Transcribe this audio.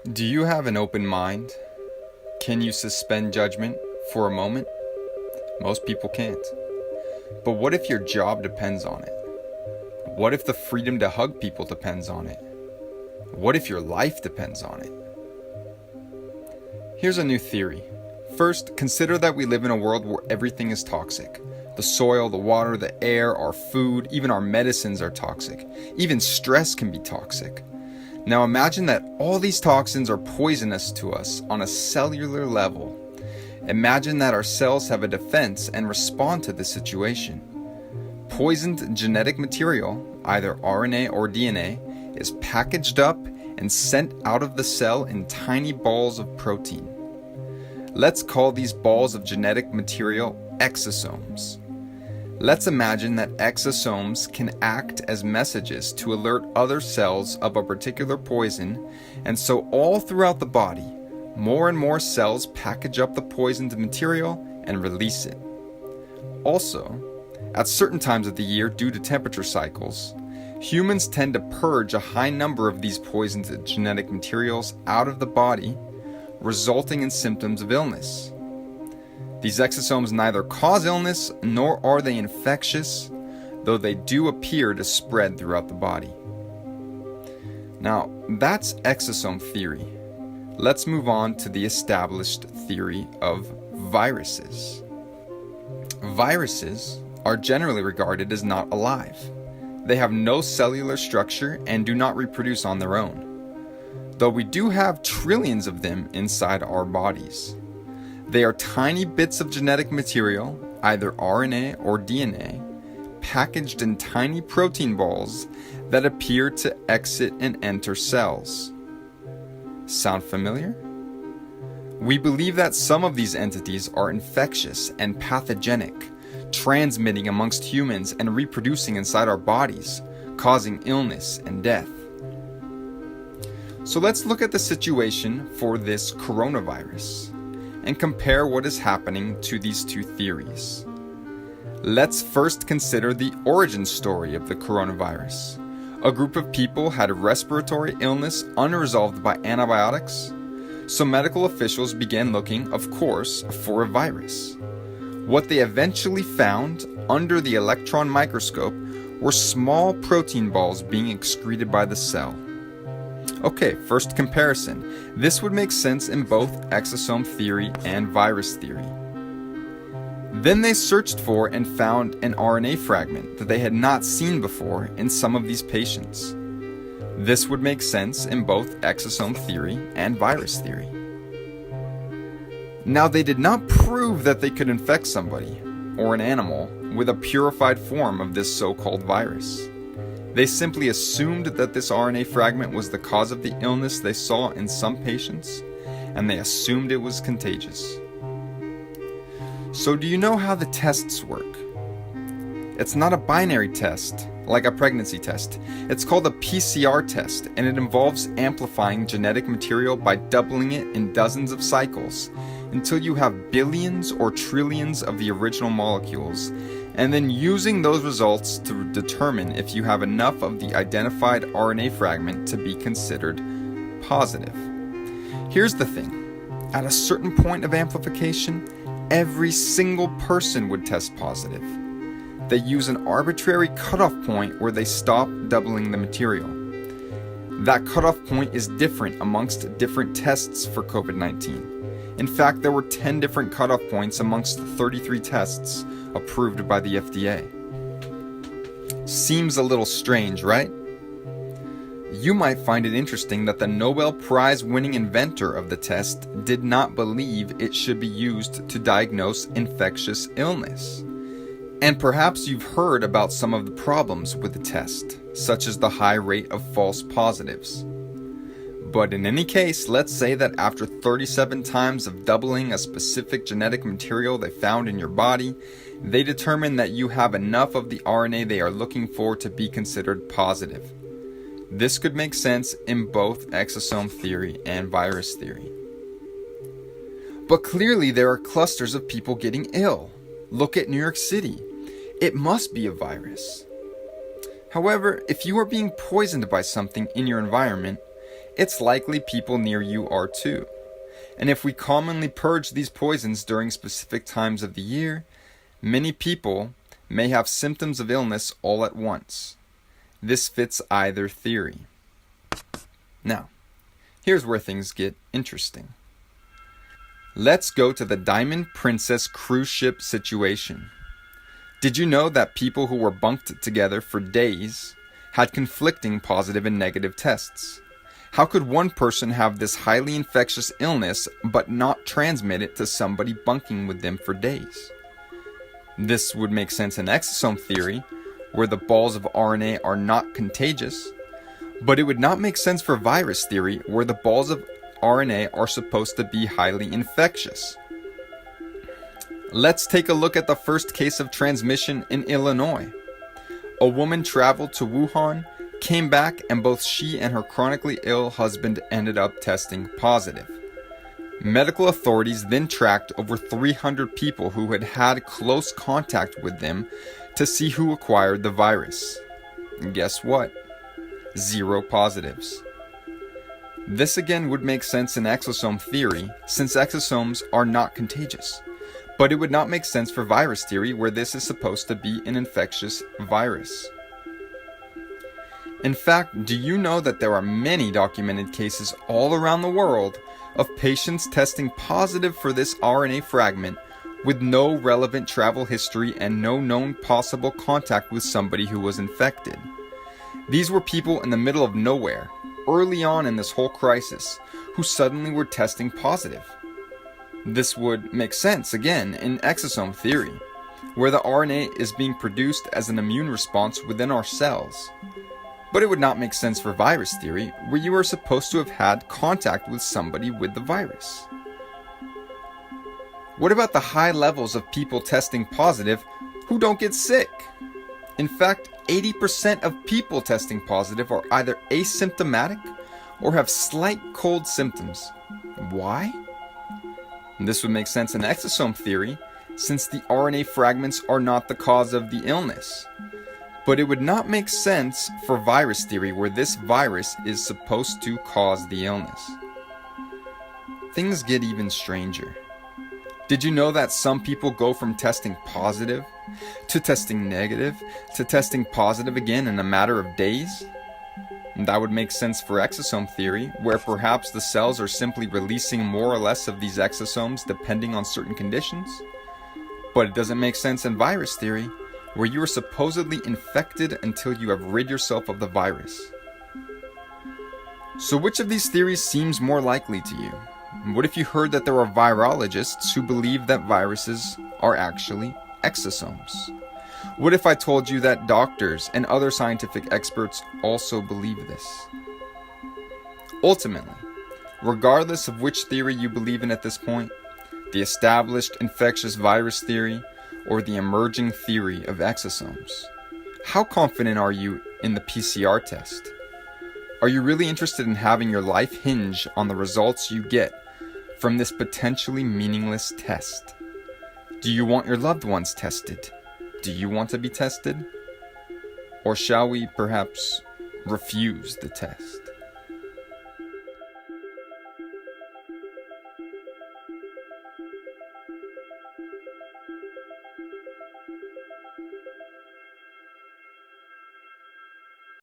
Do you have an open mind? Can you suspend judgment for a moment? Most people can't. But what if your job depends on it? What if the freedom to hug people depends on it? What if your life depends on it? Here's a new theory. First, consider that we live in a world where everything is toxic. The soil, the water, the air, our food, even our medicines are toxic. Even stress can be toxic. Now imagine that all these toxins are poisonous to us on a cellular level. Imagine that our cells have a defense and respond to this situation. Poisoned genetic material, either RNA or DNA, is packaged up and sent out of the cell in tiny balls of protein. Let's call these balls of genetic material exosomes. Let's imagine that exosomes can act as messages to alert other cells of a particular poison, and so all throughout the body, more and more cells package up the poisoned material and release it. Also, at certain times of the year due to temperature cycles, humans tend to purge a high number of these poisoned genetic materials out of the body, resulting in symptoms of illness. These exosomes neither cause illness nor are they infectious, though they do appear to spread throughout the body. Now, that's exosome theory. Let's move on to the established theory of viruses. Viruses are generally regarded as not alive. They have no cellular structure and do not reproduce on their own, though we do have trillions of them inside our bodies. They are tiny bits of genetic material, either RNA or DNA, packaged in tiny protein balls that appear to exit and enter cells. Sound familiar? We believe that some of these entities are infectious and pathogenic, transmitting amongst humans and reproducing inside our bodies, causing illness and death. So let's look at the situation for this coronavirus and compare what is happening to these two theories. Let's first consider the origin story of the coronavirus. A group of people had a respiratory illness unresolved by antibiotics, so medical officials began looking, of course, for a virus. What they eventually found under the electron microscope were small protein balls being excreted by the cell. Okay, first comparison. This would make sense in both exosome theory and virus theory. Then they searched for and found an RNA fragment that they had not seen before in some of these patients. This would make sense in both exosome theory and virus theory. Now, they did not prove that they could infect somebody or an animal with a purified form of this so-called virus. They simply assumed that this RNA fragment was the cause of the illness they saw in some patients, and they assumed it was contagious. So do you know how the tests work? It's not a binary test, like a pregnancy test. It's called a PCR test, and it involves amplifying genetic material by doubling it in dozens of cycles until you have billions or trillions of the original molecules, and then using those results to determine if you have enough of the identified RNA fragment to be considered positive. Here's the thing. At a certain point of amplification, every single person would test positive. They use an arbitrary cutoff point where they stop doubling the material. That cutoff point is different amongst different tests for COVID-19. In fact, there were 10 different cutoff points amongst the 33 tests approved by the FDA. Seems a little strange, right? You might find it interesting that the Nobel Prize winning inventor of the test did not believe it should be used to diagnose infectious illness. And perhaps you've heard about some of the problems with the test, such as the high rate of false positives. But in any case, let's say that after 37 times of doubling a specific genetic material they found in your body, they determine that you have enough of the RNA they are looking for to be considered positive. This could make sense in both exosome theory and virus theory. But clearly there are clusters of people getting ill. Look at New York City. It must be a virus. However, if you are being poisoned by something in your environment, it's likely people near you are too. And if we commonly purge these poisons during specific times of the year, many people may have symptoms of illness all at once. This fits either theory. Now, here's where things get interesting. Let's go to the Diamond Princess cruise ship situation. Did you know that people who were bunked together for days had conflicting positive and negative tests? How could one person have this highly infectious illness but not transmit it to somebody bunking with them for days? This would make sense in exosome theory, where the balls of RNA are not contagious, but it would not make sense for virus theory, where the balls of RNA are supposed to be highly infectious. Let's take a look at the first case of transmission in Illinois. A woman traveled to Wuhan, came back, and both she and her chronically ill husband ended up testing positive. Medical authorities then tracked over 300 people who had had close contact with them to see who acquired the virus. And guess what? 0 positives. This again would make sense in exosome theory, since exosomes are not contagious. But it would not make sense for virus theory, where this is supposed to be an infectious virus. In fact, do you know that there are many documented cases all around the world of patients testing positive for this RNA fragment with no relevant travel history and no known possible contact with somebody who was infected? These were people in the middle of nowhere, early on in this whole crisis, who suddenly were testing positive. This would make sense, again, in exosome theory, where the RNA is being produced as an immune response within our cells. But it would not make sense for virus theory, where you are supposed to have had contact with somebody with the virus. What about the high levels of people testing positive who don't get sick? In fact, 80% of people testing positive are either asymptomatic or have slight cold symptoms. Why? This would make sense in exosome theory, since the RNA fragments are not the cause of the illness. But it would not make sense for virus theory, where this virus is supposed to cause the illness. Things get even stranger. Did you know that some people go from testing positive to testing negative to testing positive again in a matter of days? That would make sense for exosome theory, where perhaps the cells are simply releasing more or less of these exosomes depending on certain conditions. But it doesn't make sense in virus theory, where you are supposedly infected until you have rid yourself of the virus. So which of these theories seems more likely to you? What if you heard that there are virologists who believe that viruses are actually exosomes? What if I told you that doctors and other scientific experts also believe this? Ultimately, regardless of which theory you believe in at this point, the established infectious virus theory or the emerging theory of exosomes, how confident are you in the PCR test? Are you really interested in having your life hinge on the results you get from this potentially meaningless test? Do you want your loved ones tested? Do you want to be tested? Or shall we perhaps refuse the test?